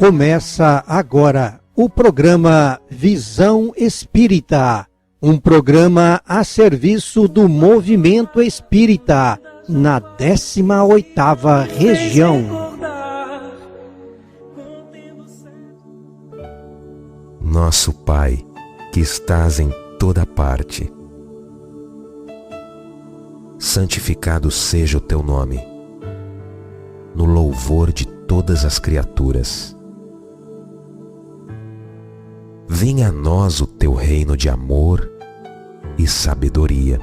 Começa agora o programa Visão Espírita, um programa a serviço do movimento espírita na 18ª região. Nosso Pai, que estás em toda parte, santificado seja o teu nome, no louvor de todas as criaturas. Venha a nós o teu reino de amor e sabedoria.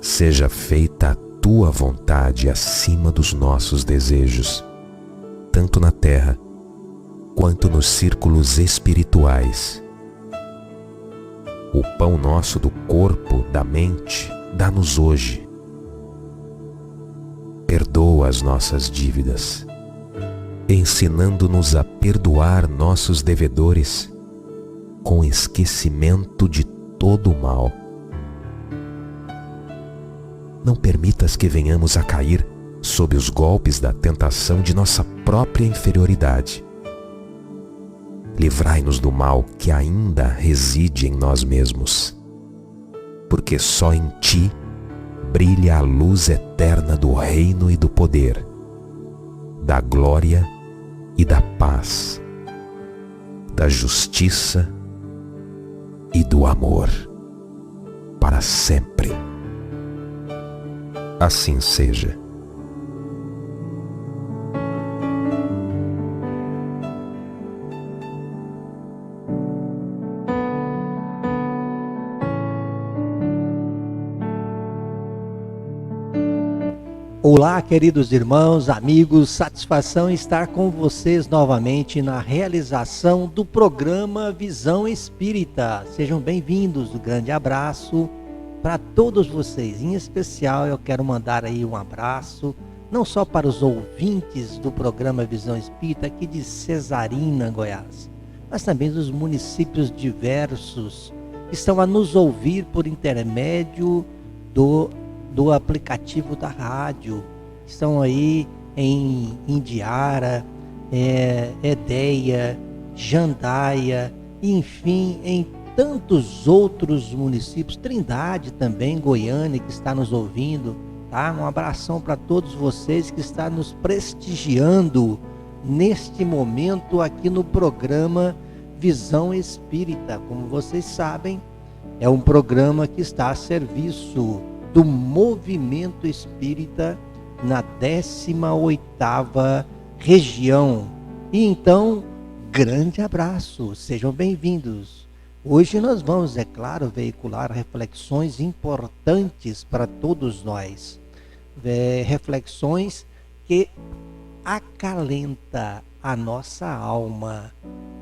Seja feita a tua vontade acima dos nossos desejos, tanto na terra quanto nos círculos espirituais. O pão nosso do corpo, da mente, dá-nos hoje. Perdoa as nossas dívidas, ensinando-nos a perdoar nossos devedores, com esquecimento de todo o mal. Não permitas que venhamos a cair sob os golpes da tentação de nossa própria inferioridade. Livrai-nos do mal que ainda reside em nós mesmos, porque só em Ti brilha a luz eterna do reino e do poder, da glória e da paz, da justiça e do amor, para sempre. Assim seja. Olá, queridos irmãos, amigos, satisfação em estar com vocês novamente na realização do programa Visão Espírita. Sejam bem-vindos, um grande abraço para todos vocês. Em especial, eu quero mandar aí um abraço, não só para os ouvintes do programa Visão Espírita aqui de Cesarina, Goiás, mas também dos municípios diversos que estão a nos ouvir por intermédio do aplicativo da rádio. Estão aí em Indiara, Edéia, Jandaia, enfim, em tantos outros municípios, Trindade também, Goiânia, que está nos ouvindo, tá? Um abração para todos vocês que estão nos prestigiando neste momento aqui no programa Visão Espírita. Como vocês sabem, é um programa que está a serviço do movimento espírita na 18ª região. E então, grande abraço, sejam bem-vindos. Hoje nós vamos, é claro, veicular reflexões importantes para todos nós. Reflexões que acalenta a nossa alma,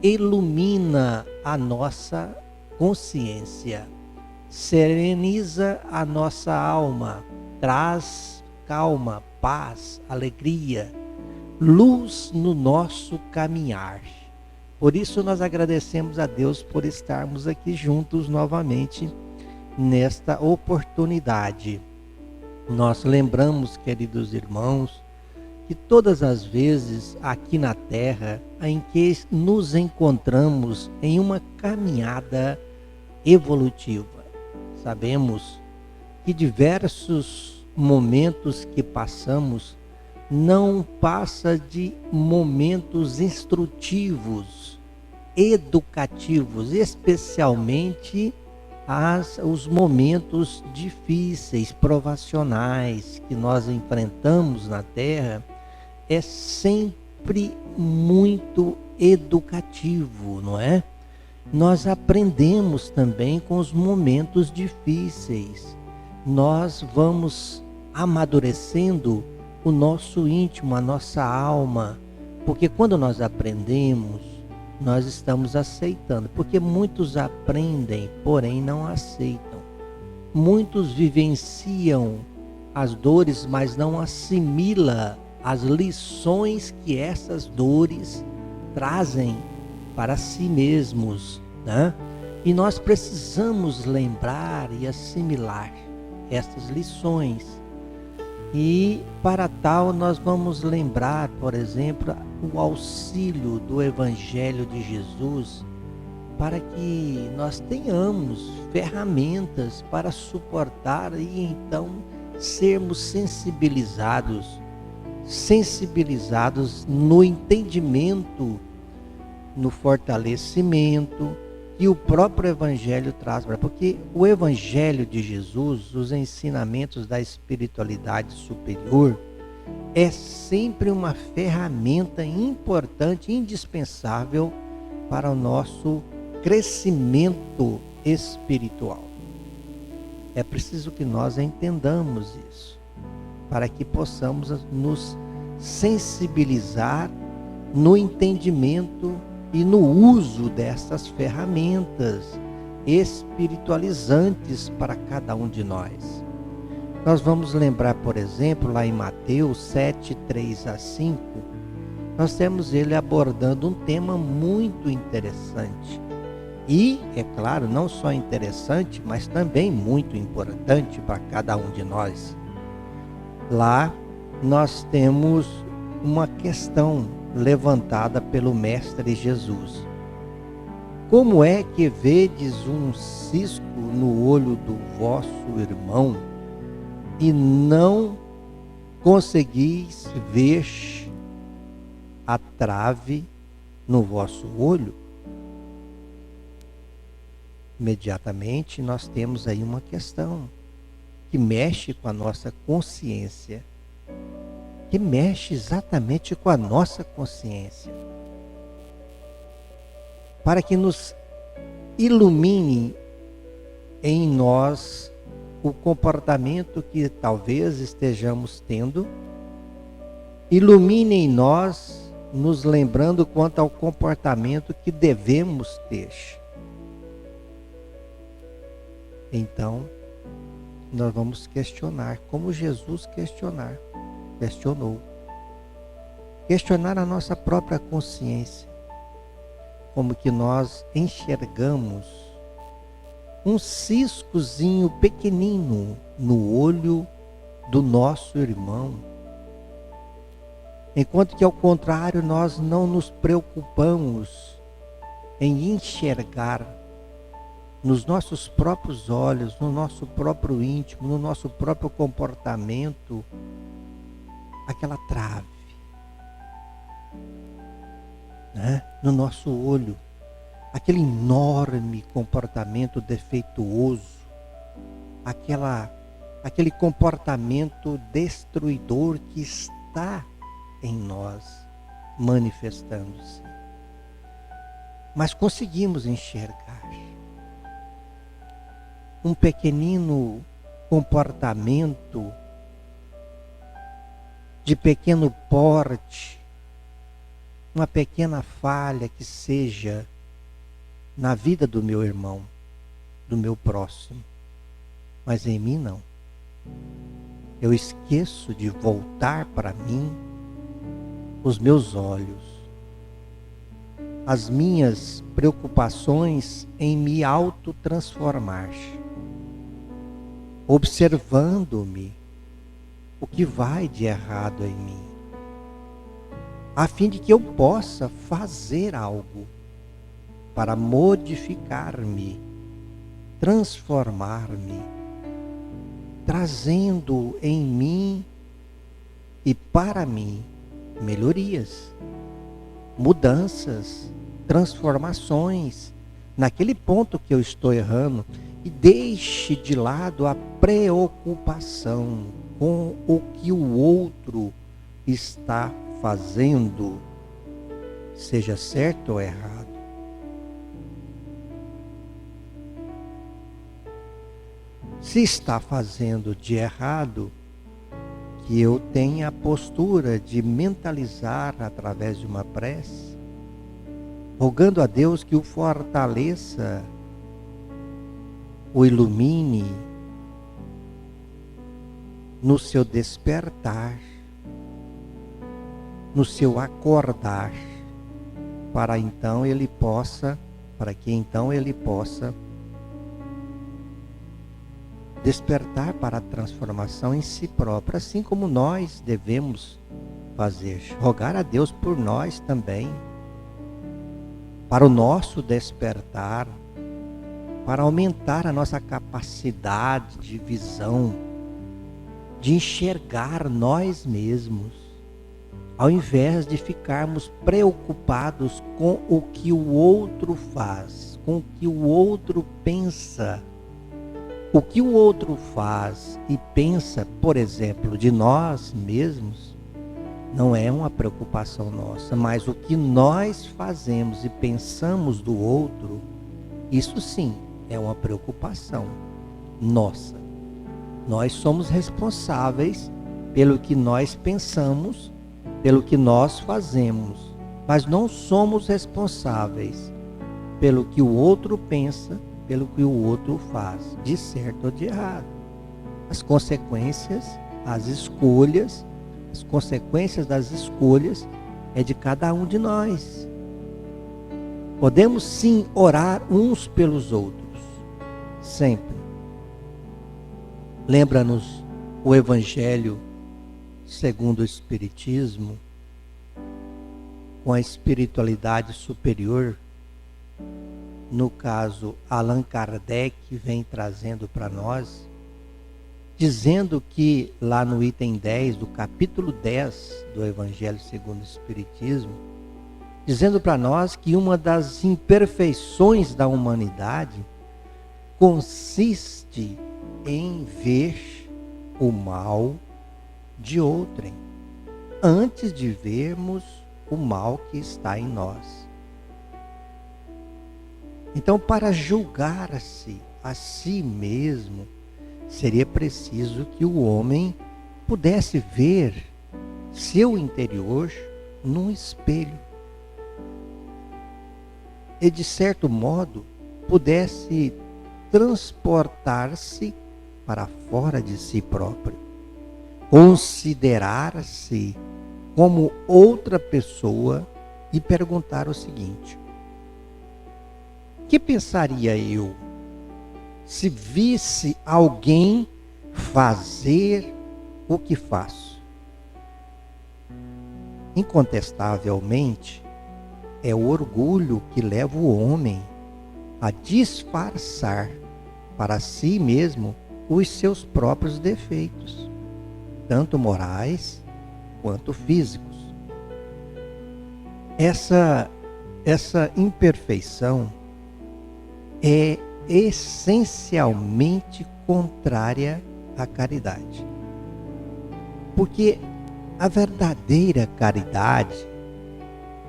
ilumina a nossa consciência, sereniza a nossa alma, traz calma, paz, alegria, luz no nosso caminhar. Por isso nós agradecemos a Deus por estarmos aqui juntos novamente nesta oportunidade. Nós lembramos, queridos irmãos, que todas as vezes aqui na Terra em que nos encontramos em uma caminhada evolutiva, sabemos que diversos momentos que passamos não passa de momentos instrutivos, educativos, especialmente os momentos difíceis, provacionais que nós enfrentamos na Terra, é sempre muito educativo, não é? Nós aprendemos também com os momentos difíceis. Nós vamos amadurecendo o nosso íntimo, a nossa alma, porque quando nós aprendemos, nós estamos aceitando, porque muitos aprendem, porém não aceitam. Muitos vivenciam as dores, mas não assimilam as lições que essas dores trazem para si mesmos, né? E nós precisamos lembrar e assimilar estas lições. E para tal nós vamos lembrar, por exemplo, o auxílio do Evangelho de Jesus para que nós tenhamos ferramentas para suportar e então sermos sensibilizados no entendimento, no fortalecimento que o próprio Evangelho traz, porque o Evangelho de Jesus, os ensinamentos da espiritualidade superior, é sempre uma ferramenta importante, indispensável para o nosso crescimento espiritual. É preciso que nós entendamos isso, para que possamos nos sensibilizar no entendimento e no uso dessas ferramentas espiritualizantes para cada um de nós. Nós vamos lembrar, por exemplo, lá em Mateus 7, 3 a 5, nós temos ele abordando um tema muito interessante. E, é claro, não só interessante, mas também muito importante para cada um de nós. Lá nós temos uma questão levantada pelo Mestre Jesus. Como é que vedes um cisco no olho do vosso irmão e não conseguis ver a trave no vosso olho? Imediatamente nós temos aí uma questão que mexe com a nossa consciência, que mexe exatamente com a nossa consciência, para que nos ilumine em nós o comportamento que talvez estejamos tendo, ilumine em nós, nos lembrando quanto ao comportamento que devemos ter. Então, nós vamos questionar, como Jesus questionou. Questionar a nossa própria consciência. Como que nós enxergamos um ciscozinho pequenino no olho do nosso irmão. Enquanto que, ao contrário, nós não nos preocupamos em enxergar nos nossos próprios olhos, no nosso próprio íntimo, no nosso próprio comportamento, aquela trave, né? No nosso olho, aquele enorme comportamento defeituoso, aquele comportamento destruidor que está em nós, manifestando-se. Mas conseguimos enxergar um pequenino comportamento de pequeno porte, uma pequena falha que seja na vida do meu irmão, do meu próximo, mas em mim não. Eu esqueço de voltar para mim os meus olhos, as minhas preocupações em me autotransformar, observando-me o que vai de errado em mim, a fim de que eu possa fazer algo para modificar-me, transformar-me, trazendo em mim e para mim melhorias, mudanças, transformações naquele ponto que eu estou errando, e deixe de lado a preocupação com o que o outro está fazendo, seja certo ou errado. Se está fazendo de errado, que eu tenha a postura de mentalizar através de uma prece, rogando a Deus que o fortaleça, o ilumine no seu despertar, no seu acordar, para que então ele possa despertar para a transformação em si próprio, assim como nós devemos fazer? Rogar a Deus por nós também, para o nosso despertar, para aumentar a nossa capacidade de visão, de enxergar nós mesmos, ao invés de ficarmos preocupados com o que o outro faz, com o que o outro pensa. O que o outro faz e pensa, por exemplo, de nós mesmos, não é uma preocupação nossa, mas o que nós fazemos e pensamos do outro, isso sim é uma preocupação nossa. Nós somos responsáveis pelo que nós pensamos, pelo que nós fazemos, mas não somos responsáveis pelo que o outro pensa, pelo que o outro faz, de certo ou de errado. As consequências, as consequências das escolhas é de cada um de nós. Podemos sim orar uns pelos outros, sempre. Lembra-nos o Evangelho segundo o Espiritismo, com a espiritualidade superior. No caso, Allan Kardec vem trazendo para nós, dizendo que lá no item 10 do capítulo 10 do Evangelho segundo o Espiritismo, dizendo para nós que uma das imperfeições da humanidade consiste em ver o mal de outrem, antes de vermos o mal que está em nós. Então, para julgar-se a si mesmo, seria preciso que o homem pudesse ver seu interior num espelho. E, de certo modo, pudesse transportar-se para fora de si próprio. Considerar-se como outra pessoa e perguntar o seguinte: que pensaria eu se visse alguém fazer o que faço? Incontestavelmente, é o orgulho que leva o homem a disfarçar para si mesmo os seus próprios defeitos, tanto morais quanto físicos. Essa imperfeição é essencialmente contrária à caridade. Porque a verdadeira caridade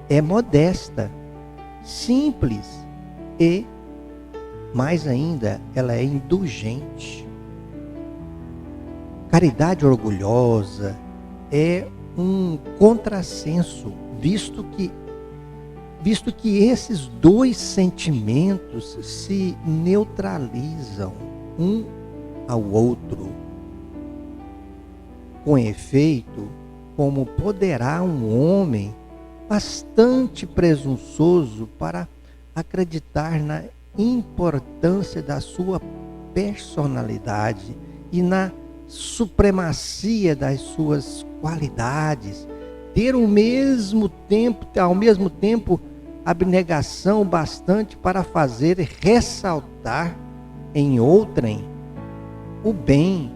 é modesta, simples e, mais ainda, ela é indulgente. Caridade orgulhosa é um contrassenso, visto que esses dois sentimentos se neutralizam um ao outro. Com efeito, como poderá um homem bastante presunçoso para acreditar na importância da sua personalidade e na supremacia das suas qualidades, ter ao mesmo tempo abnegação bastante para fazer ressaltar em outrem o bem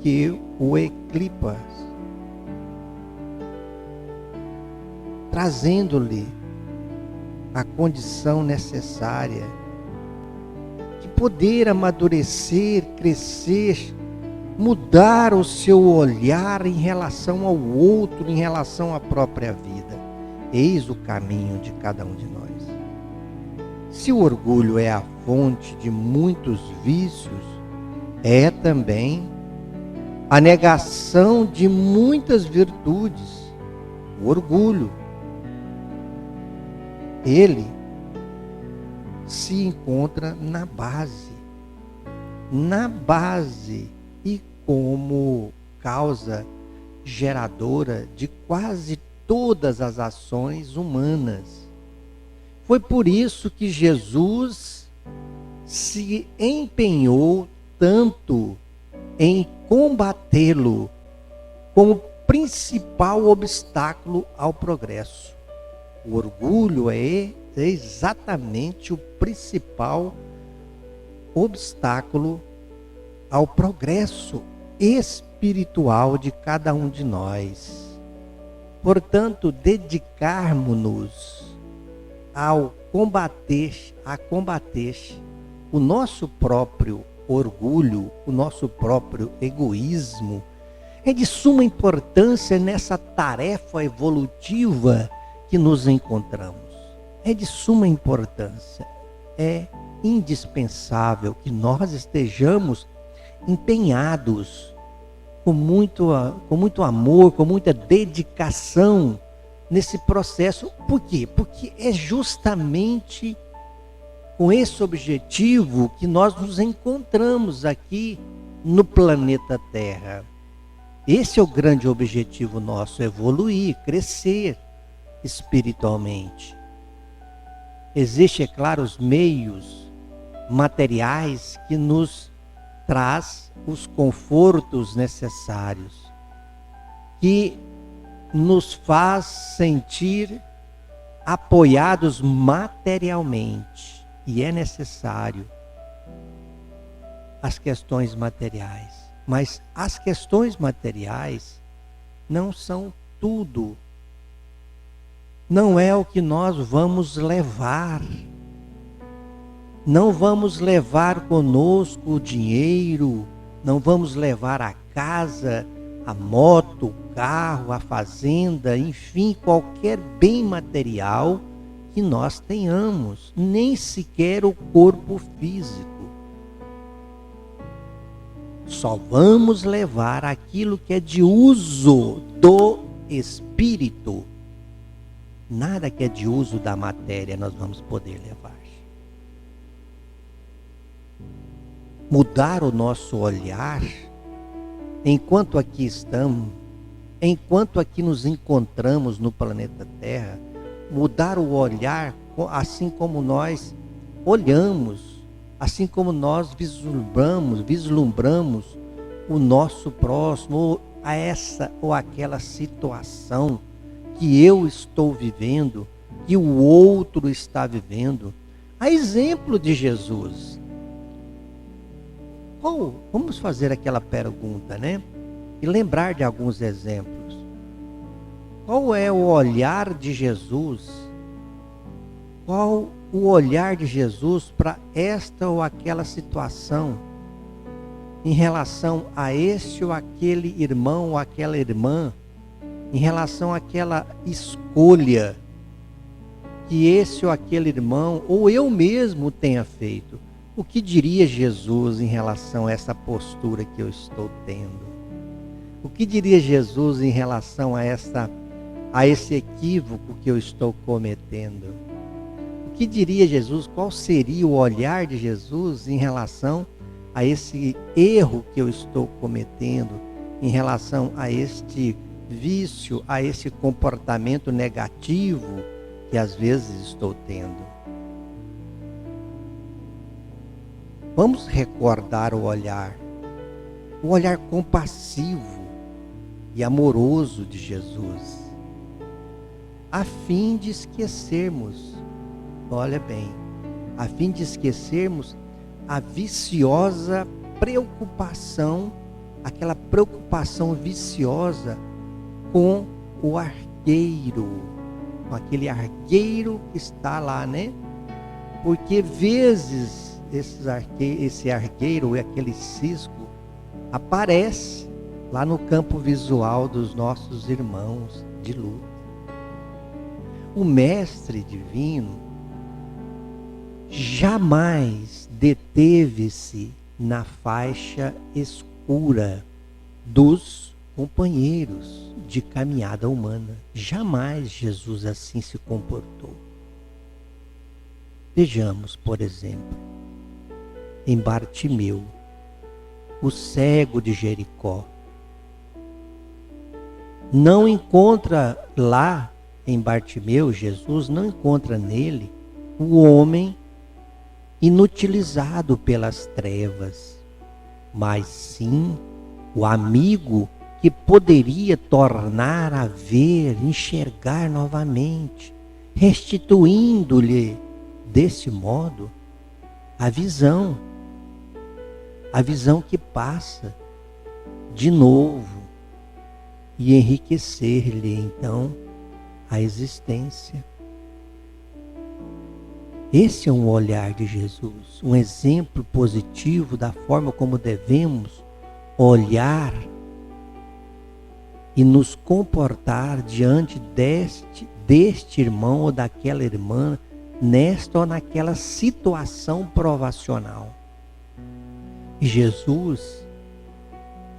que o eclipsa, trazendo-lhe a condição necessária de poder amadurecer, crescer, mudar o seu olhar em relação ao outro, em relação à própria vida. Eis o caminho de cada um de nós. Se o orgulho é a fonte de muitos vícios, é também a negação de muitas virtudes. O orgulho, ele se encontra na base e como causa geradora de quase todas as ações humanas. Foi por isso que Jesus se empenhou tanto em combatê-lo, como principal obstáculo ao progresso. O orgulho é exatamente o principal obstáculo ao progresso espiritual de cada um de nós. Portanto, dedicarmos-nos a combater o nosso próprio orgulho, o nosso próprio egoísmo, é de suma importância nessa tarefa evolutiva que nos encontramos. É de suma importância, é indispensável que nós estejamos empenhados com muito amor, com muita dedicação nesse processo. Por quê? Porque é justamente com esse objetivo que nós nos encontramos aqui no planeta Terra. Esse é o grande objetivo nosso, evoluir, crescer espiritualmente. Existem, é claro, os meios materiais que nos traz os confortos necessários, que nos faz sentir apoiados materialmente. E é necessário as questões materiais. Mas as questões materiais não são tudo. Não é o que nós vamos levar. Não vamos levar conosco o dinheiro, não vamos levar a casa, a moto, o carro, a fazenda, enfim, qualquer bem material que nós tenhamos, nem sequer o corpo físico. Só vamos levar aquilo que é de uso do espírito. Nada que é de uso da matéria nós vamos poder levar. Mudar o nosso olhar, enquanto aqui estamos, enquanto aqui nos encontramos no planeta Terra, mudar o olhar assim como nós olhamos, assim como nós vislumbramos o nosso próximo, a essa ou aquela situação que eu estou vivendo, que o outro está vivendo. A exemplo de Jesus. Vamos fazer aquela pergunta, né? E lembrar de alguns exemplos. Qual é o olhar de Jesus? Qual o olhar de Jesus para esta ou aquela situação? Em relação a este ou aquele irmão ou aquela irmã? Em relação àquela escolha que esse ou aquele irmão ou eu mesmo tenha feito? O que diria Jesus em relação a essa postura que eu estou tendo? O que diria Jesus em relação a esse equívoco que eu estou cometendo? O que diria Jesus? Qual seria o olhar de Jesus em relação a esse erro que eu estou cometendo? Em relação a este vício, a esse comportamento negativo que às vezes estou tendo? Vamos recordar o olhar compassivo e amoroso de Jesus, a fim de esquecermos, olha bem, a fim de esquecermos a viciosa preocupação, aquela preocupação viciosa com o argueiro, com aquele argueiro que está lá, né? Porque vezes esse argueiro e aquele cisco aparece lá no campo visual dos nossos irmãos de luta. O Mestre Divino jamais deteve-se na faixa escura dos companheiros de caminhada humana. Jamais Jesus assim se comportou. Vejamos, por exemplo, em Bartimeu, o cego de Jericó. Não encontra lá em Bartimeu, Jesus não encontra nele o homem inutilizado pelas trevas, mas sim o amigo que poderia tornar a ver, enxergar novamente, restituindo-lhe, desse modo, a visão que passa de novo e enriquecer-lhe então a existência. Esse é um olhar de Jesus, um exemplo positivo da forma como devemos olhar e nos comportar diante deste irmão ou daquela irmã, nesta ou naquela situação provacional. E Jesus,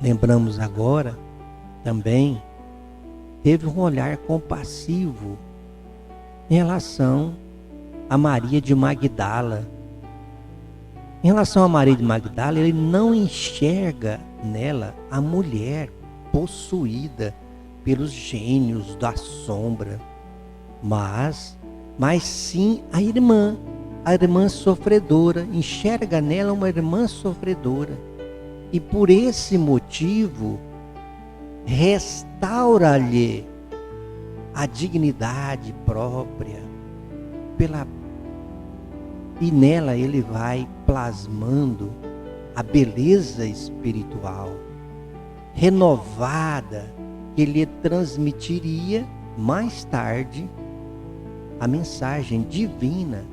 lembramos agora, também teve um olhar compassivo em relação a Maria de Magdala. Em relação a Maria de Magdala, ele não enxerga nela a mulher possuída pelos gênios da sombra, mas sim a irmã sofredora. Enxerga nela uma irmã sofredora. E por esse motivo, restaura-lhe a dignidade própria. E nela ele vai plasmando a beleza espiritual renovada que lhe transmitiria mais tarde a mensagem divina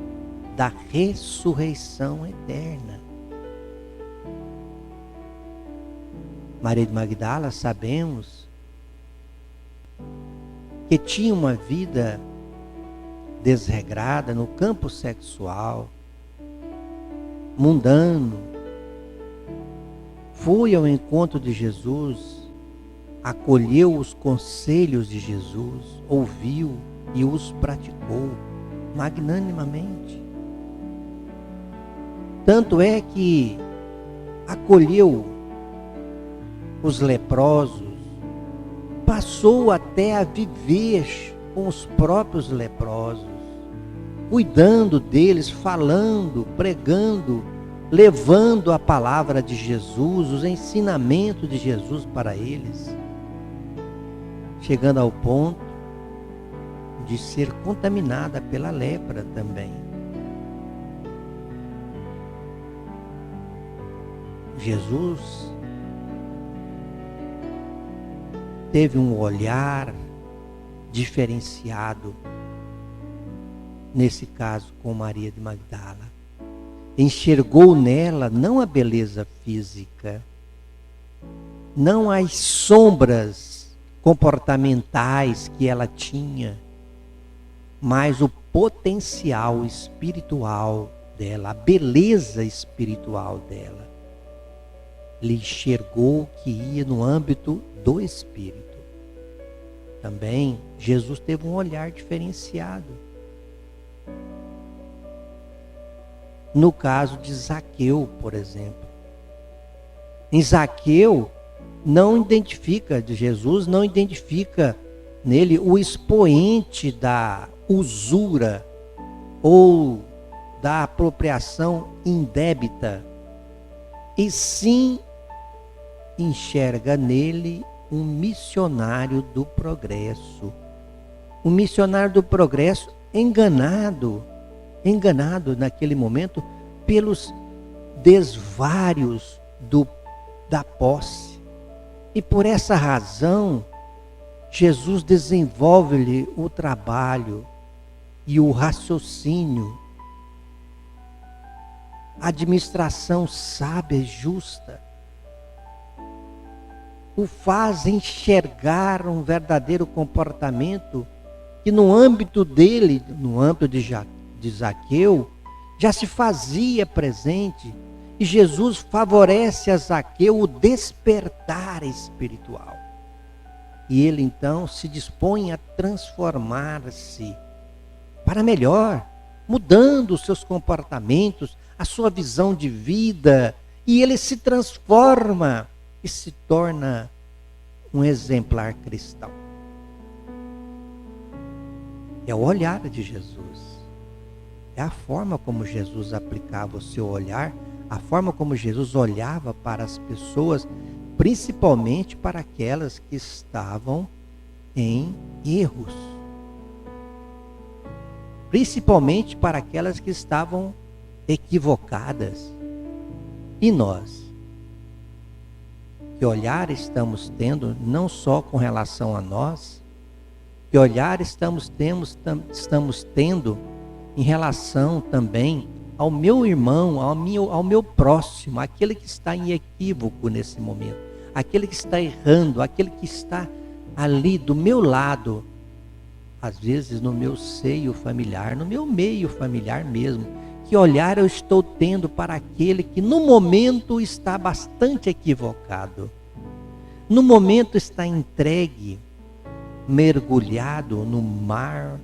da ressurreição eterna. Maria de Magdala, sabemos que tinha uma vida desregrada no campo sexual, mundano. Foi ao encontro de Jesus, acolheu os conselhos de Jesus, ouviu e os praticou magnanimamente. Tanto é que acolheu os leprosos, passou até a viver com os próprios leprosos, cuidando deles, falando, pregando, levando a palavra de Jesus, os ensinamentos de Jesus para eles, chegando ao ponto de ser contaminada pela lepra também. Jesus teve um olhar diferenciado, nesse caso com Maria de Magdala. Enxergou nela não a beleza física, não as sombras comportamentais que ela tinha, mas o potencial espiritual dela, a beleza espiritual dela. Ele enxergou que ia no âmbito do espírito. Também Jesus teve um olhar diferenciado. No caso de Zaqueu, por exemplo. Em Zaqueu, Jesus não identifica nele o expoente da usura ou da apropriação indébita, e sim enxerga nele um missionário do progresso. Um missionário do progresso enganado naquele momento pelos desvários da posse. E por essa razão, Jesus desenvolve-lhe o trabalho e o raciocínio, a administração sábia e justa, o faz enxergar um verdadeiro comportamento que no âmbito dele, no âmbito de Zaqueu, já se fazia presente. E Jesus favorece a Zaqueu o despertar espiritual. E ele então se dispõe a transformar-se para melhor, mudando os seus comportamentos, a sua visão de vida, e ele se transforma e se torna um exemplar cristão. É o olhar de Jesus. É a forma como Jesus aplicava o seu olhar, a forma como Jesus olhava para as pessoas, principalmente para aquelas que estavam em erros. Principalmente para aquelas que estavam equivocadas. E nós? Que olhar estamos tendo, não só com relação a nós, que olhar estamos tendo em relação também ao meu irmão, ao meu próximo, aquele que está em equívoco nesse momento, aquele que está errando, aquele que está ali do meu lado, às vezes no meu seio familiar, no meu meio familiar mesmo. Que olhar eu estou tendo para aquele que no momento está bastante equivocado, no momento está entregue, mergulhado no mar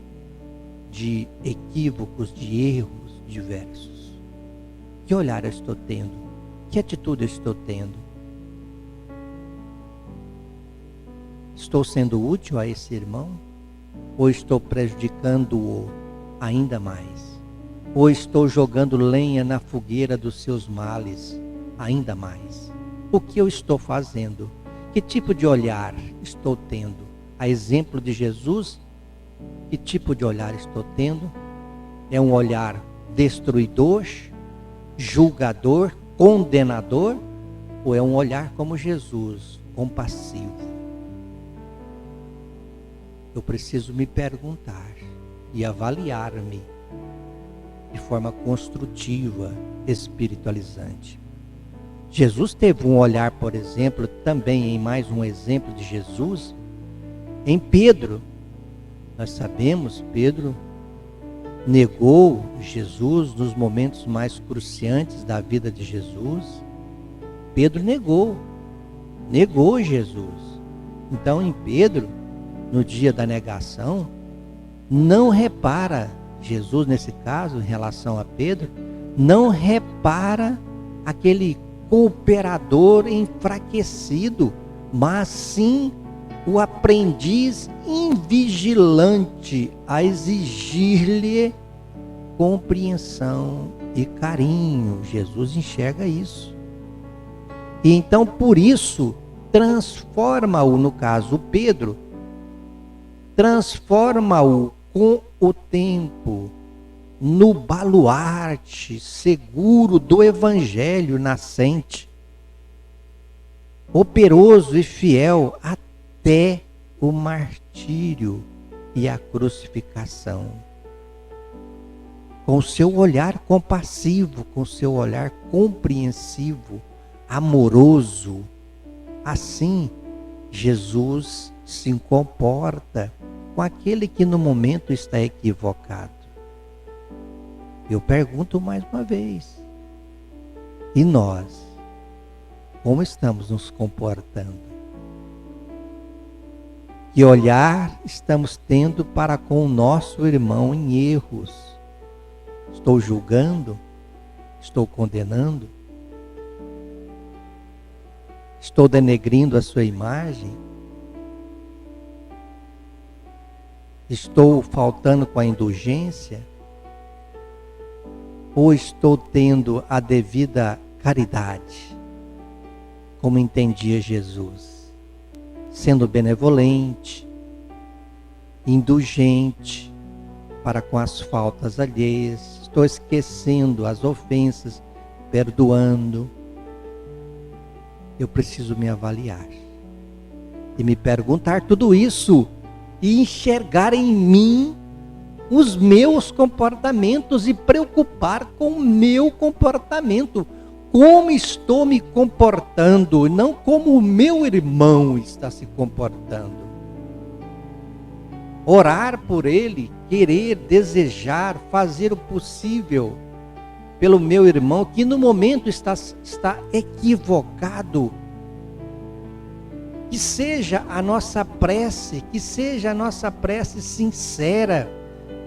de equívocos, de erros diversos. Que olhar eu estou tendo? Que atitude eu estou tendo? Estou sendo útil a esse irmão? Ou estou prejudicando-o ainda mais? Ou estou jogando lenha na fogueira dos seus males ainda mais? O que eu estou fazendo? Que tipo de olhar estou tendo? A exemplo de Jesus, que tipo de olhar estou tendo? É um olhar destruidor, julgador, condenador? Ou é um olhar como Jesus, compassivo? Eu preciso me perguntar e avaliar-me de forma construtiva, espiritualizante. Jesus teve um olhar, por exemplo, também em mais um exemplo de Jesus, em Pedro. Nós sabemos, Pedro negou Jesus nos momentos mais cruciantes da vida de Jesus. Pedro negou Jesus. Então, em Pedro, no dia da negação, não repara, Jesus nesse caso, em relação a Pedro, não repara aquele cooperador enfraquecido, mas sim o aprendiz invigilante a exigir-lhe compreensão e carinho. Jesus enxerga isso. E então, por isso, transforma-o, no caso Pedro, transforma-o com o tempo no baluarte seguro do evangelho nascente, operoso e fiel até o martírio e a crucificação. Com seu olhar compassivo, com seu olhar compreensivo, amoroso, assim Jesus se comporta com aquele que no momento está equivocado. Eu pergunto mais uma vez, e nós, como estamos nos comportando? Que olhar estamos tendo para com o nosso irmão em erros? Estou julgando? Estou condenando? Estou denegrindo a sua imagem? Estou faltando com a indulgência? Ou estou tendo a devida caridade, como entendia Jesus? Sendo benevolente, indulgente para com as faltas alheias, estou esquecendo as ofensas, perdoando. Eu preciso me avaliar e me perguntar tudo isso e enxergar em mim os meus comportamentos e preocupar com o meu comportamento. Como estou me comportando, não como o meu irmão está se comportando. Orar por ele, querer, desejar, fazer o possível pelo meu irmão que no momento está equivocado. Que seja a nossa prece sincera,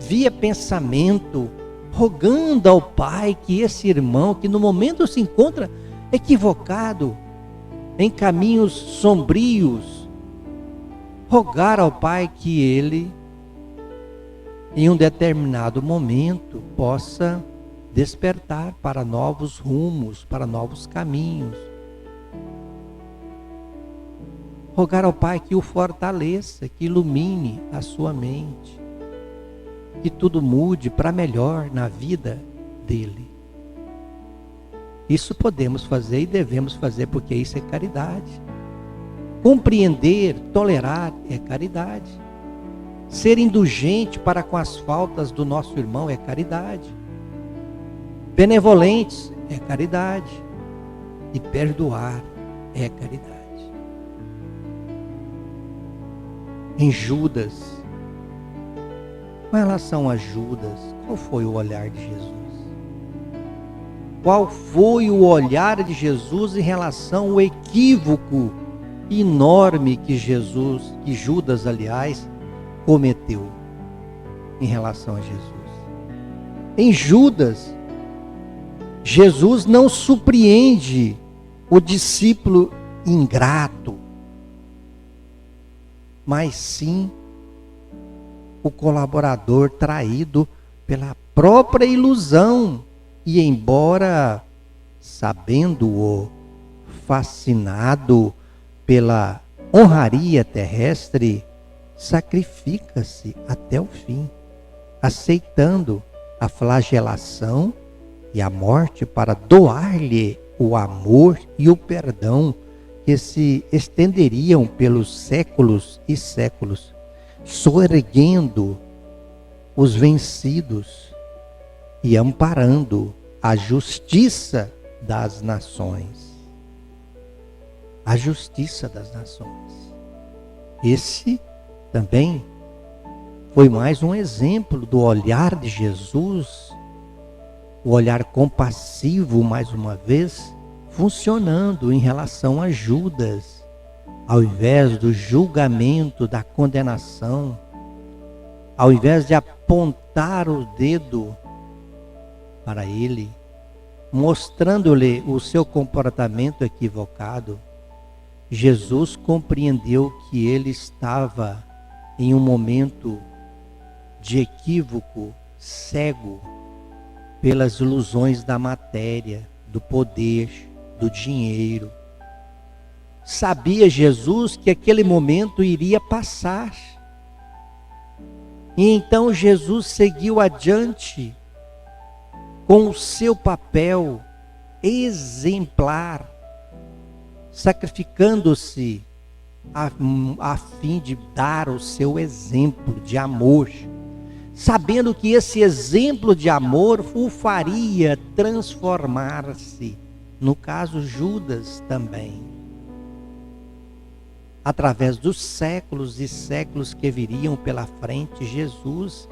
via pensamento, rogando ao Pai que esse irmão, que no momento se encontra equivocado, em caminhos sombrios, rogar ao Pai que ele, em um determinado momento, possa despertar para novos rumos, para novos caminhos. rogar ao Pai que o fortaleça, que ilumine a sua mente, que tudo mude para melhor na vida dele. Isso podemos fazer e devemos fazer, porque isso é caridade. Compreender, tolerar é caridade. Ser indulgente para com as faltas do nosso irmão é caridade. Benevolentes é caridade. E perdoar é caridade. Em Judas, com relação a Judas, qual foi o olhar de Jesus? Qual foi o olhar de Jesus em relação ao equívoco enorme que Judas, aliás, cometeu em relação a Jesus? Em Judas, Jesus não surpreende o discípulo ingrato, mas sim o colaborador traído pela própria ilusão. E embora sabendo-o, fascinado pela honraria terrestre, sacrifica-se até o fim, aceitando a flagelação e a morte para doar-lhe o amor e o perdão que se estenderiam pelos séculos e séculos, soerguendo os vencidos e amparando a justiça das nações. A justiça das nações. Esse também foi mais um exemplo do olhar de Jesus, o olhar compassivo, mais uma vez, funcionando em relação a Judas, ao invés do julgamento, da condenação, ao invés de apontar o dedo para ele, mostrando-lhe o seu comportamento equivocado, Jesus compreendeu que ele estava em um momento de equívoco, cego pelas ilusões da matéria, do poder, do dinheiro. Sabia Jesus que aquele momento iria passar. E então Jesus seguiu adiante com o seu papel exemplar, sacrificando-se a fim de dar o seu exemplo de amor, sabendo que esse exemplo de amor o faria transformar-se, no caso Judas também, através dos séculos e séculos que viriam pela frente. Jesus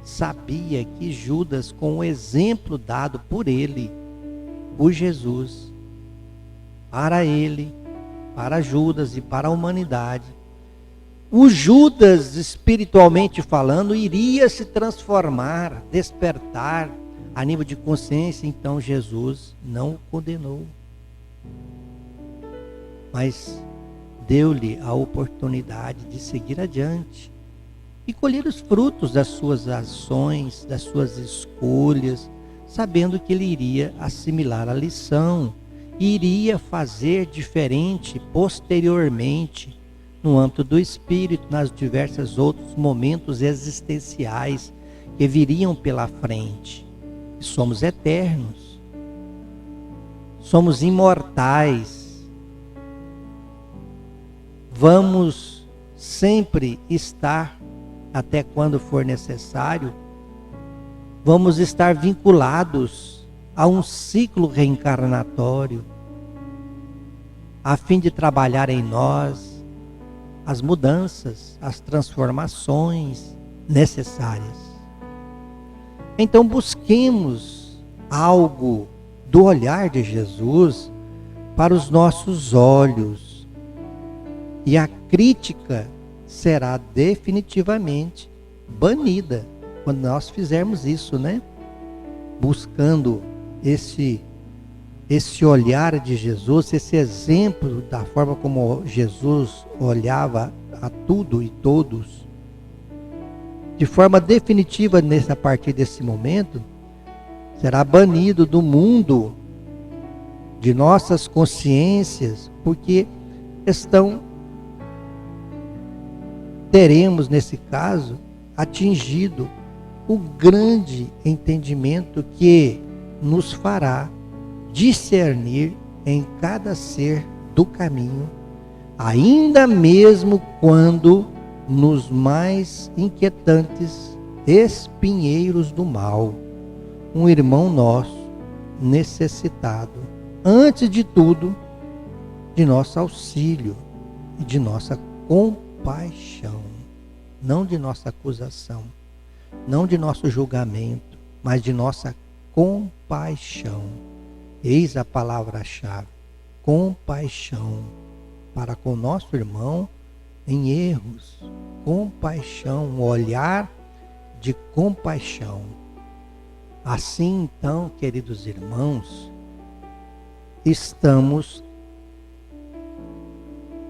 sabia que Judas, com o exemplo dado por ele, por Jesus, para ele, para Judas e para a humanidade, o Judas, espiritualmente falando, iria se transformar, despertar a nível de consciência. Então Jesus não o condenou, mas deu-lhe a oportunidade de seguir adiante e colher os frutos das suas ações, das suas escolhas, sabendo que ele iria assimilar a lição, iria fazer diferente posteriormente, no âmbito do espírito, nas diversos outros momentos existenciais que viriam pela frente. E somos eternos, somos imortais, vamos sempre estar, até quando for necessário, vamos estar vinculados a um ciclo reencarnatório, a fim de trabalhar em nós as mudanças, as transformações necessárias. Então busquemos algo do olhar de Jesus para os nossos olhos, e a crítica será definitivamente banida quando nós fizermos isso, né? Buscando esse olhar de Jesus, esse exemplo da forma como Jesus olhava a tudo e todos, de forma definitiva, a partir desse momento, será banido do mundo de nossas consciências, porque estão teremos, nesse caso, atingido o grande entendimento que nos fará discernir em cada ser do caminho, ainda mesmo quando nos mais inquietantes espinheiros do mal, um irmão nosso necessitado, antes de tudo, de nosso auxílio e de nossa compaixão, não de nossa acusação, não de nosso julgamento, mas de nossa compaixão. Eis a palavra-chave: compaixão para com nosso irmão em erros, compaixão, um olhar de compaixão. Assim, então, queridos irmãos, estamos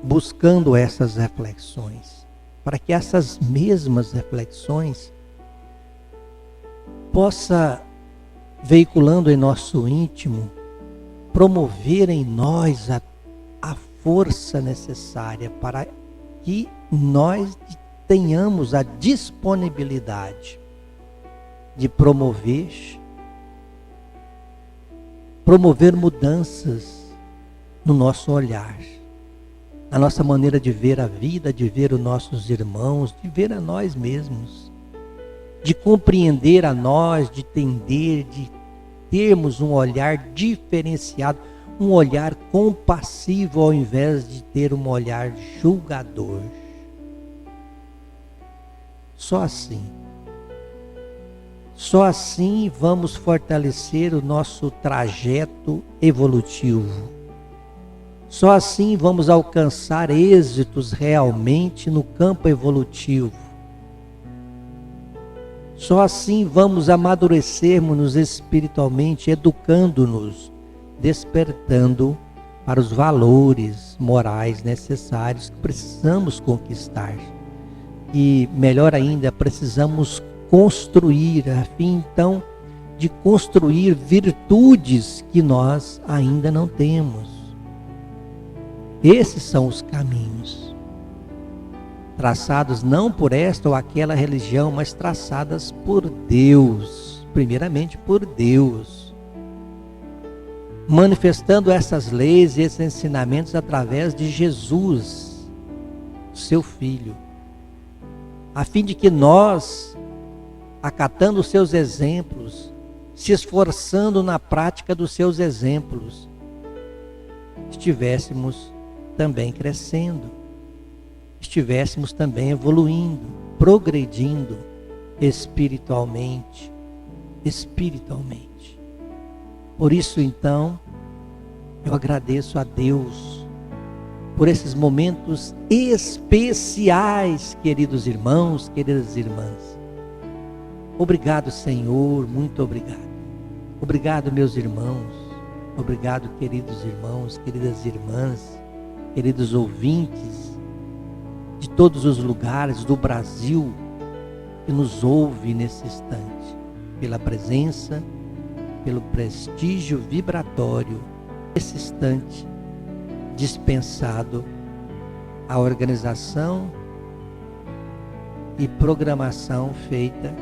buscando essas reflexões, para que essas mesmas reflexões possa, veiculando em nosso íntimo, promover em nós a força necessária para que nós tenhamos a disponibilidade de promover mudanças no nosso olhar, na nossa maneira de ver a vida, de ver os nossos irmãos, de ver a nós mesmos, de compreender a nós, de entender, de termos um olhar diferenciado, um olhar compassivo ao invés de ter um olhar julgador. Só assim vamos fortalecer o nosso trajeto evolutivo. Só assim vamos alcançar êxitos realmente no campo evolutivo. Só assim vamos amadurecermos espiritualmente, educando-nos, despertando para os valores morais necessários que precisamos conquistar. E, melhor ainda, precisamos construir, a fim então de construir virtudes que nós ainda não temos. Esses são os caminhos, traçados não por esta ou aquela religião, mas traçadas por Deus, primeiramente por Deus, manifestando essas leis e esses ensinamentos através de Jesus, seu Filho, a fim de que nós, acatando os seus exemplos, se esforçando na prática dos seus exemplos, estivéssemos também crescendo, estivéssemos também evoluindo, progredindo espiritualmente. Por isso, então, eu agradeço a Deus por esses momentos especiais, queridos irmãos, queridas irmãs. Obrigado, Senhor, muito obrigado. Obrigado, meus irmãos. Obrigado, queridos irmãos, queridas irmãs, queridos ouvintes de todos os lugares do Brasil que nos ouve nesse instante, pela presença, pelo prestígio vibratório, nesse instante dispensado a organização e programação feita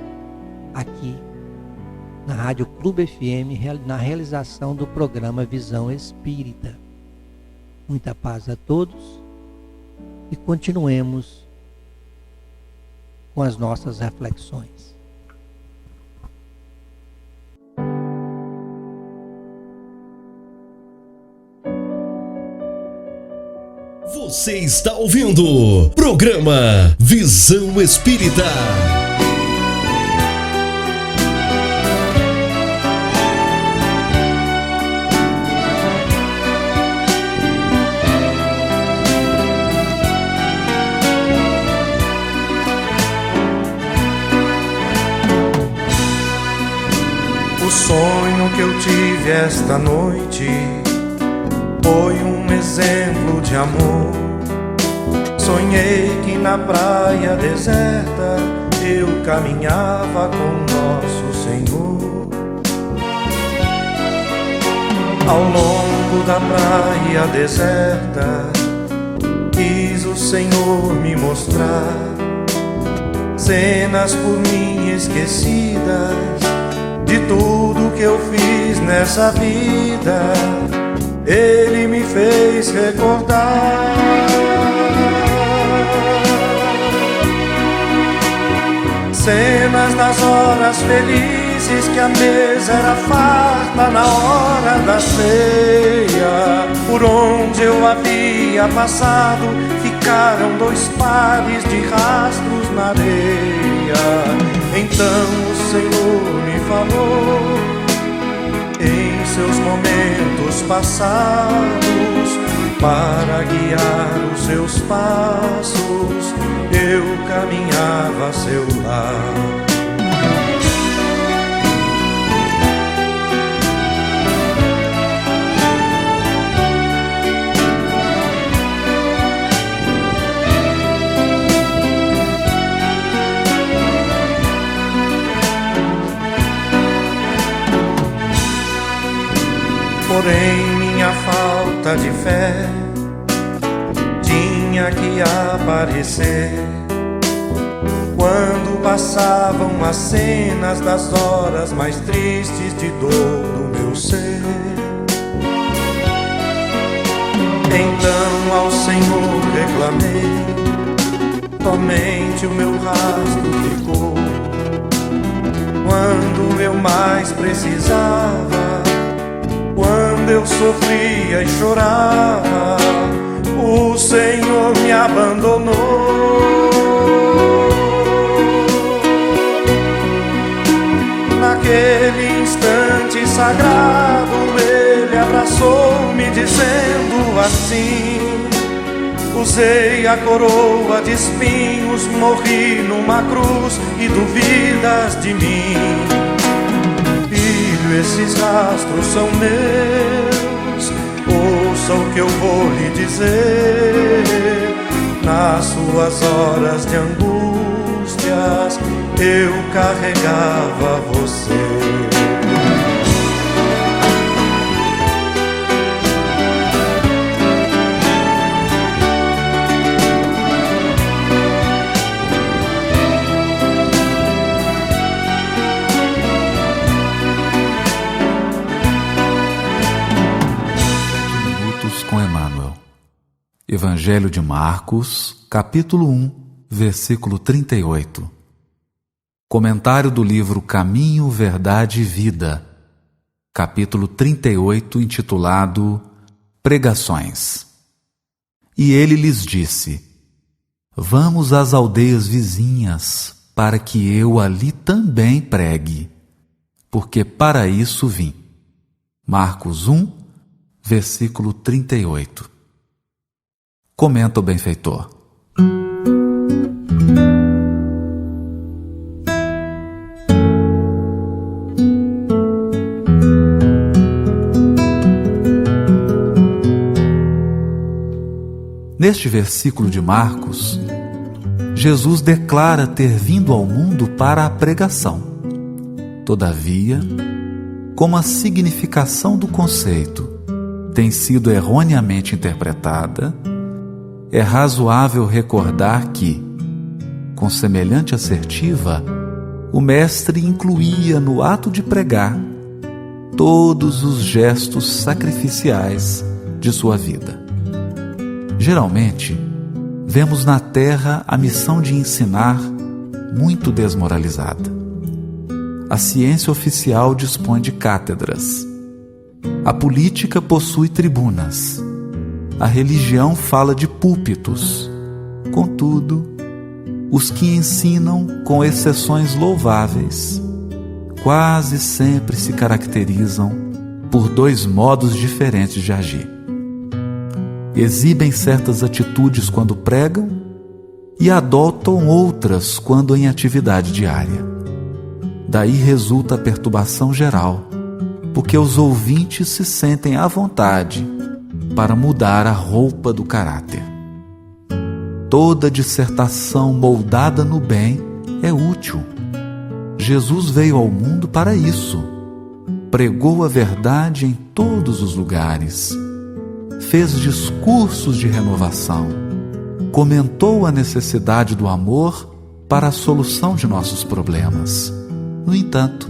aqui na Rádio Clube FM, na realização do programa Visão Espírita. Muita paz a todos e continuemos com as nossas reflexões. Você está ouvindo programa Visão Espírita. O sonho que eu tive esta noite foi um exemplo de amor. Sonhei que na praia deserta eu caminhava com nosso Senhor. Ao longo da praia deserta quis o Senhor me mostrar cenas por mim esquecidas, de tudo que eu fiz nessa vida, Ele me fez recordar. Cenas das horas felizes, que a mesa era farta na hora da ceia. Por onde eu havia passado, ficaram 2 pares de rastros na areia. Então o Senhor me falou, em seus momentos passados, para guiar os seus passos, eu caminhava a seu lado. Porém, minha falta de fé tinha que aparecer quando passavam as cenas das horas mais tristes de dor do meu ser. Então ao Senhor reclamei, somente o meu rastro ficou. Quando eu mais precisava, quando eu sofria e chorava, o Senhor me abandonou. Naquele instante sagrado, Ele abraçou-me dizendo assim: usei a coroa de espinhos, morri numa cruz e duvidas de mim. Esses rastros são meus, ouça o que eu vou lhe dizer. Nas suas horas de angústias, eu carregava você. Com Emmanuel. Evangelho de Marcos, capítulo 1, versículo 38. Comentário do livro Caminho, Verdade e Vida, capítulo 38, intitulado Pregações. E ele lhes disse: vamos às aldeias vizinhas, para que eu ali também pregue, porque para isso vim. Marcos 1, versículo 38. Comenta o benfeitor. Neste versículo de Marcos, Jesus declara ter vindo ao mundo para a pregação. Todavia, como a significação do conceito tem sido erroneamente interpretada, é razoável recordar que, com semelhante assertiva, o Mestre incluía no ato de pregar todos os gestos sacrificiais de sua vida. Geralmente, vemos na Terra a missão de ensinar muito desmoralizada. A ciência oficial dispõe de cátedras. A política possui tribunas. A religião fala de púlpitos. Contudo, os que ensinam, com exceções louváveis, quase sempre se caracterizam por 2 modos diferentes de agir. Exibem certas atitudes quando pregam e adotam outras quando em atividade diária. Daí resulta a perturbação geral, porque os ouvintes se sentem à vontade para mudar a roupa do caráter. Toda dissertação moldada no bem é útil. Jesus veio ao mundo para isso. Pregou a verdade em todos os lugares. Fez discursos de renovação. Comentou a necessidade do amor para a solução de nossos problemas. No entanto,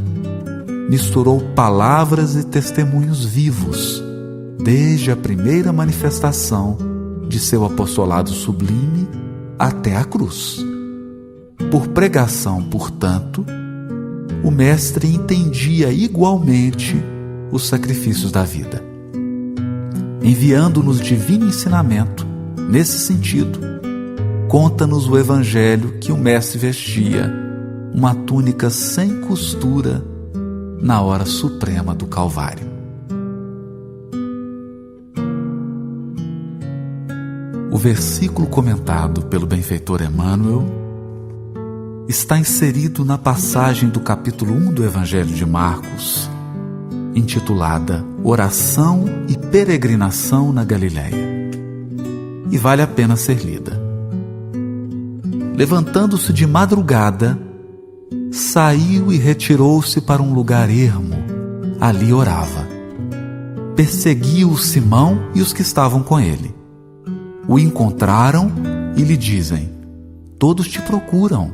misturou palavras e testemunhos vivos, desde a primeira manifestação de seu apostolado sublime até a cruz. Por pregação, portanto, o Mestre entendia igualmente os sacrifícios da vida, enviando-nos divino ensinamento. Nesse sentido, conta-nos o Evangelho que o Mestre vestia uma túnica sem costura na hora suprema do Calvário. O versículo comentado pelo benfeitor Emmanuel está inserido na passagem do capítulo 1 do Evangelho de Marcos, intitulada Oração e Peregrinação na Galiléia, e vale a pena ser lida. Levantando-se de madrugada, saiu e retirou-se para um lugar ermo. Ali orava. Perseguiu Simão e os que estavam com ele. O encontraram e lhe dizem: todos te procuram.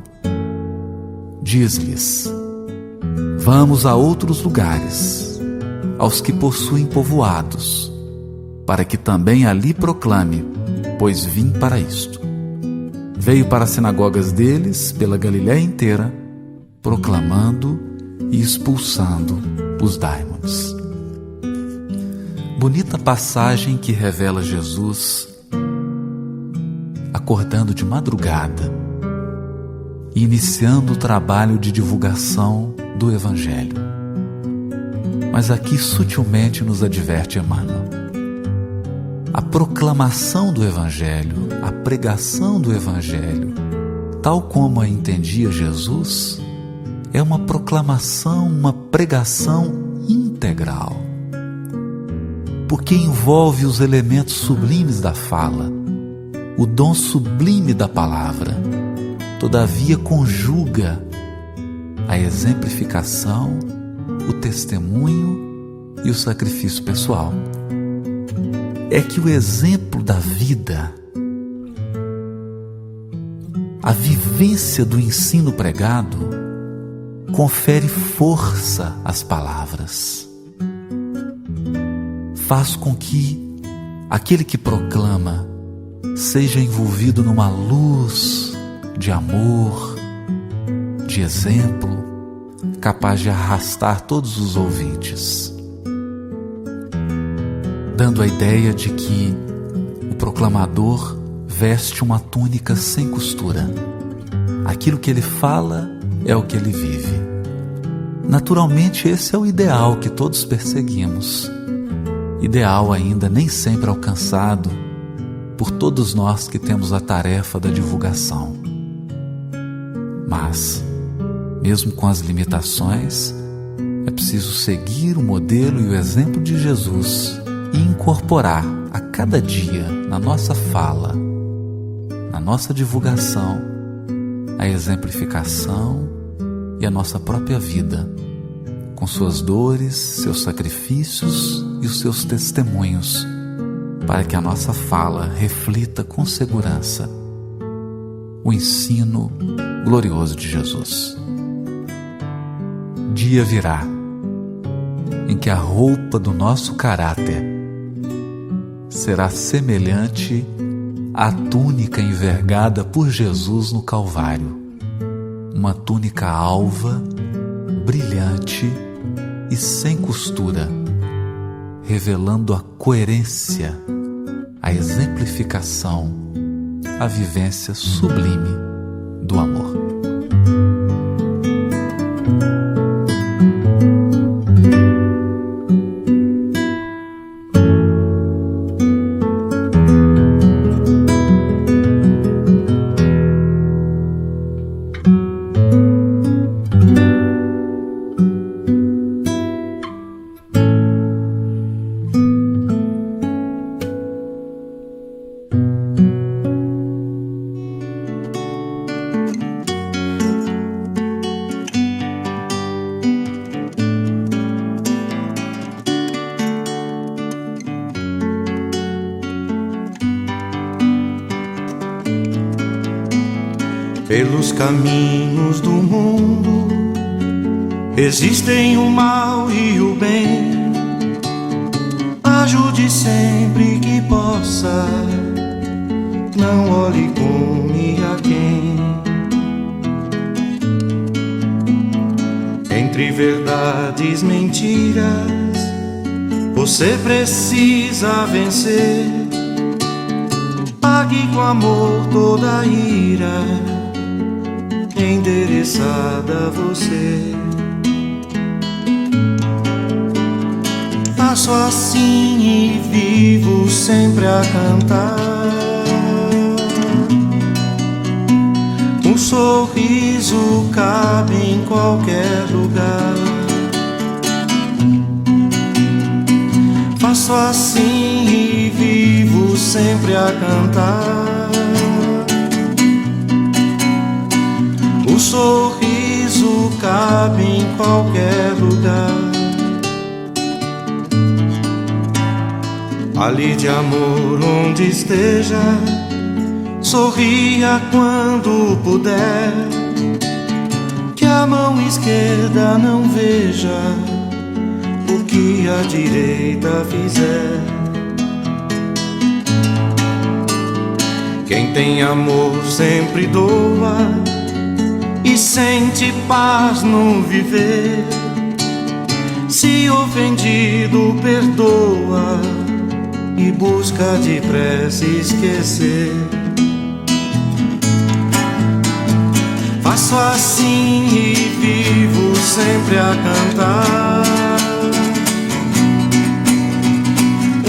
Diz-lhes: vamos a outros lugares, aos que possuem povoados, para que também ali proclame, pois vim para isto. Veio para as sinagogas deles, pela Galiléia inteira, proclamando e expulsando os daimons. Bonita passagem que revela Jesus acordando de madrugada e iniciando o trabalho de divulgação do Evangelho. Mas aqui sutilmente nos adverte Emmanuel: a proclamação do Evangelho, a pregação do Evangelho, tal como a entendia Jesus, é uma proclamação, uma pregação integral, porque envolve os elementos sublimes da fala, o dom sublime da palavra, todavia conjuga a exemplificação, o testemunho e o sacrifício pessoal. É que o exemplo da vida, a vivência do ensino pregado, confere força às palavras, faz com que aquele que proclama seja envolvido numa luz de amor, de exemplo, capaz de arrastar todos os ouvintes, dando a ideia de que o proclamador veste uma túnica sem costura. Aquilo que ele fala é o que ele vive. Naturalmente, esse é o ideal que todos perseguimos, ideal ainda nem sempre alcançado por todos nós que temos a tarefa da divulgação. Mas, mesmo com as limitações, é preciso seguir o modelo e o exemplo de Jesus e incorporar a cada dia na nossa fala, na nossa divulgação, a exemplificação e a nossa própria vida, com suas dores, seus sacrifícios e os seus testemunhos, para que a nossa fala reflita com segurança o ensino glorioso de Jesus. Dia virá em que a roupa do nosso caráter será semelhante à túnica envergada por Jesus no Calvário, uma túnica alva, brilhante e sem costura, revelando a coerência, a exemplificação, a vivência sublime do amor. Pelos caminhos do mundo existem o mal e o bem. Ajude sempre que possa, não olhe com quem. Entre verdades e mentiras, você precisa vencer. Pague com amor toda a ira endereçada a você. Faço assim e vivo sempre a cantar. Um sorriso cabe em qualquer lugar. Faço assim e vivo sempre a cantar. O sorriso cabe em qualquer lugar. Ali de amor onde esteja, sorria quando puder. Que a mão esquerda não veja o que a direita fizer. Quem tem amor sempre doa e sente paz no viver. Se ofendido, perdoa e busca depressa esquecer. Faço assim e vivo sempre a cantar.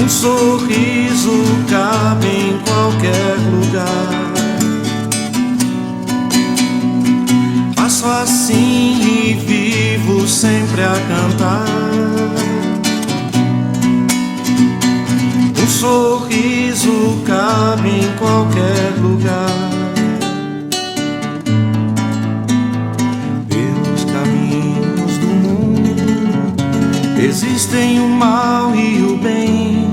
Um sorriso cabe em qualquer lugar. Faço assim e vivo sempre a cantar. Um sorriso cabe em qualquer lugar. Pelos caminhos do mundo existem o mal e o bem.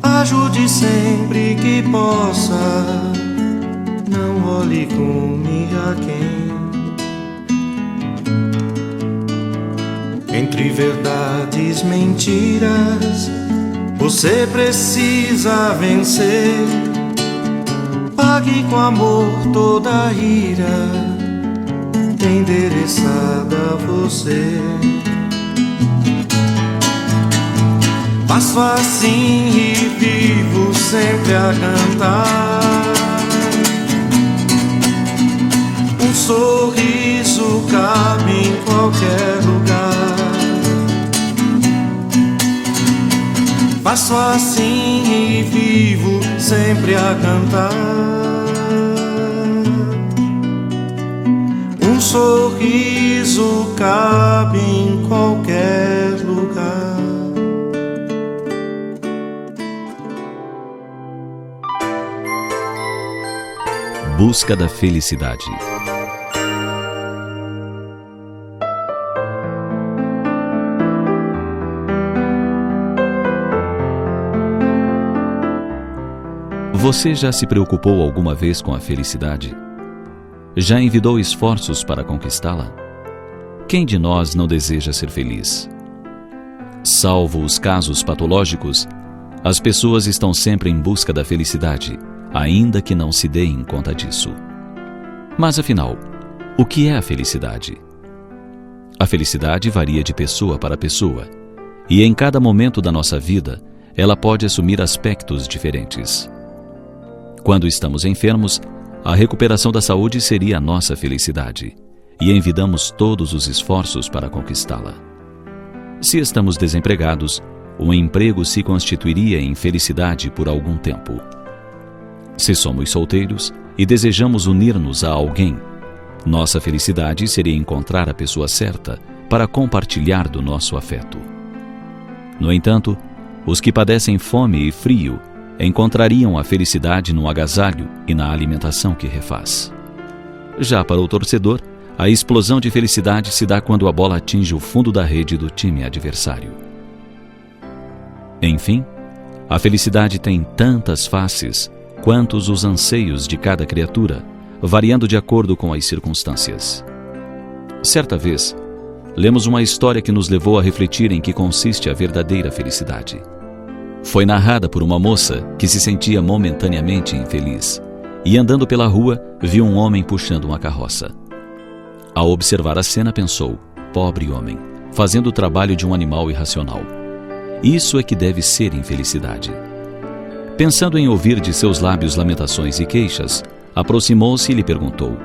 Ajude sempre que possa, não olhe com quem. Entre verdades e mentiras, você precisa vencer. Pague com amor toda a ira endereçada a você. Faço assim e vivo sempre a cantar. Um sorriso cabe em qualquer lugar. Faço assim e vivo sempre a cantar. Um sorriso cabe em qualquer lugar. Busca da felicidade. Você já se preocupou alguma vez com a felicidade? Já envidou esforços para conquistá-la? Quem de nós não deseja ser feliz? Salvo os casos patológicos, as pessoas estão sempre em busca da felicidade, ainda que não se deem conta disso. Mas afinal, o que é a felicidade? A felicidade varia de pessoa para pessoa, e em cada momento da nossa vida, ela pode assumir aspectos diferentes. Quando estamos enfermos, a recuperação da saúde seria a nossa felicidade, e envidamos todos os esforços para conquistá-la. Se estamos desempregados, o emprego se constituiria em felicidade por algum tempo. Se somos solteiros e desejamos unir-nos a alguém, nossa felicidade seria encontrar a pessoa certa para compartilhar do nosso afeto. No entanto, os que padecem fome e frio encontrariam a felicidade no agasalho e na alimentação que refaz. Já para o torcedor, a explosão de felicidade se dá quando a bola atinge o fundo da rede do time adversário. Enfim, a felicidade tem tantas faces quantos os anseios de cada criatura, variando de acordo com as circunstâncias. Certa vez, lemos uma história que nos levou a refletir em que consiste a verdadeira felicidade. Foi narrada por uma moça que se sentia momentaneamente infeliz e, andando pela rua, viu um homem puxando uma carroça. Ao observar a cena, pensou: pobre homem, fazendo o trabalho de um animal irracional. Isso é que deve ser infelicidade. Pensando em ouvir de seus lábios lamentações e queixas, aproximou-se e lhe perguntou: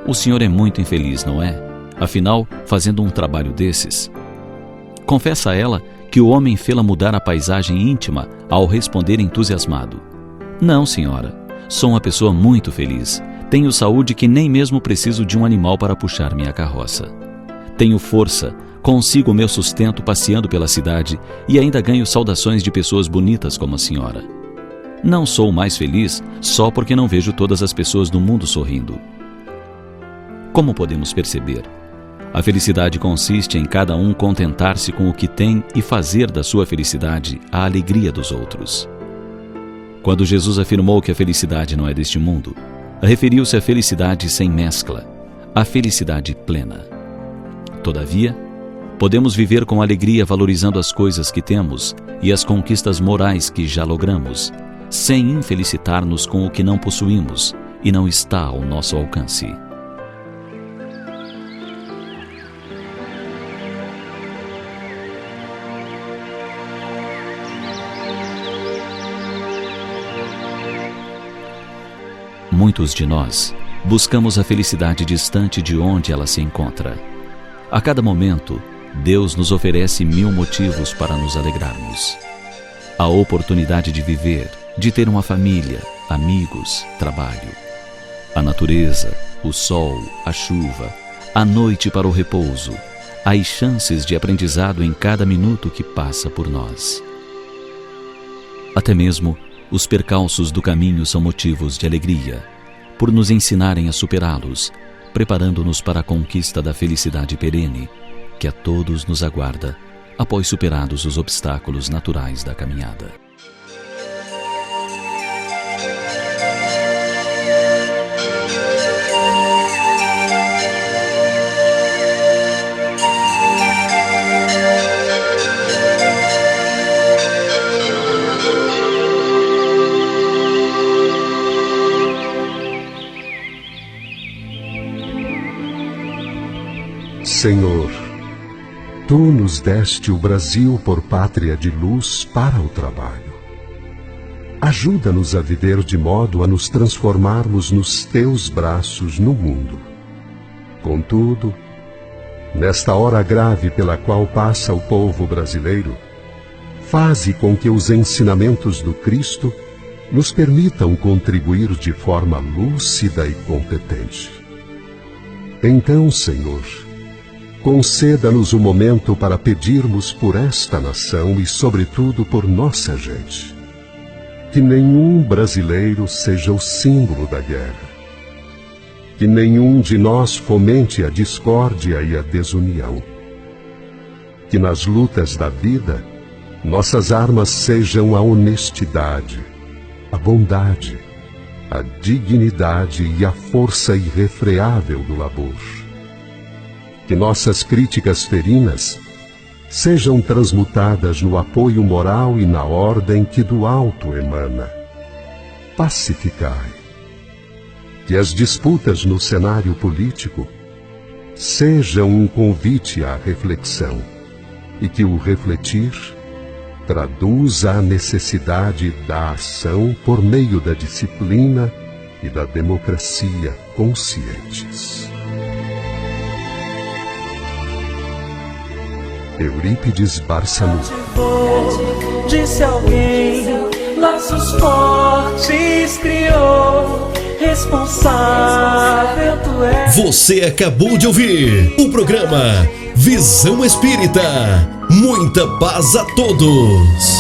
o senhor é muito infeliz, não é? Afinal, fazendo um trabalho desses. Confessa a ela que o homem fê-la mudar a paisagem íntima ao responder entusiasmado: não, senhora, sou uma pessoa muito feliz. Tenho saúde que nem mesmo preciso de um animal para puxar minha carroça. Tenho força, consigo o meu sustento passeando pela cidade e ainda ganho saudações de pessoas bonitas como a senhora. Não sou mais feliz só porque não vejo todas as pessoas do mundo sorrindo. Como podemos perceber, a felicidade consiste em cada um contentar-se com o que tem e fazer da sua felicidade a alegria dos outros. Quando Jesus afirmou que a felicidade não é deste mundo, referiu-se à felicidade sem mescla, à felicidade plena. Todavia, podemos viver com alegria valorizando as coisas que temos e as conquistas morais que já logramos, sem infelicitar-nos com o que não possuímos e não está ao nosso alcance. Muitos de nós buscamos a felicidade distante de onde ela se encontra. A cada momento, Deus nos oferece 1000 motivos para nos alegrarmos. A oportunidade de viver, de ter uma família, amigos, trabalho. A natureza, o sol, a chuva, a noite para o repouso, as chances de aprendizado em cada minuto que passa por nós. Até mesmo os percalços do caminho são motivos de alegria, por nos ensinarem a superá-los, preparando-nos para a conquista da felicidade perene, que a todos nos aguarda, após superados os obstáculos naturais da caminhada. Senhor, Tu nos deste o Brasil por pátria de luz para o trabalho. Ajuda-nos a viver de modo a nos transformarmos nos Teus braços no mundo. Contudo, nesta hora grave pela qual passa o povo brasileiro, faze com que os ensinamentos do Cristo nos permitam contribuir de forma lúcida e competente. Então, Senhor, conceda-nos um momento para pedirmos por esta nação e, sobretudo, por nossa gente. Que nenhum brasileiro seja o símbolo da guerra. Que nenhum de nós fomente a discórdia e a desunião. Que nas lutas da vida, nossas armas sejam a honestidade, a bondade, a dignidade e a força irrefreável do labor. Que nossas críticas ferinas sejam transmutadas no apoio moral e na ordem que do alto emana. Pacificai. Que as disputas no cenário político sejam um convite à reflexão e que o refletir traduza a necessidade da ação por meio da disciplina e da democracia conscientes. Eurípides Barçanufo. Disse alguém, laços fortes criou, responsável tu és. Você acabou de ouvir o programa Visão Espírita. Muita paz a todos.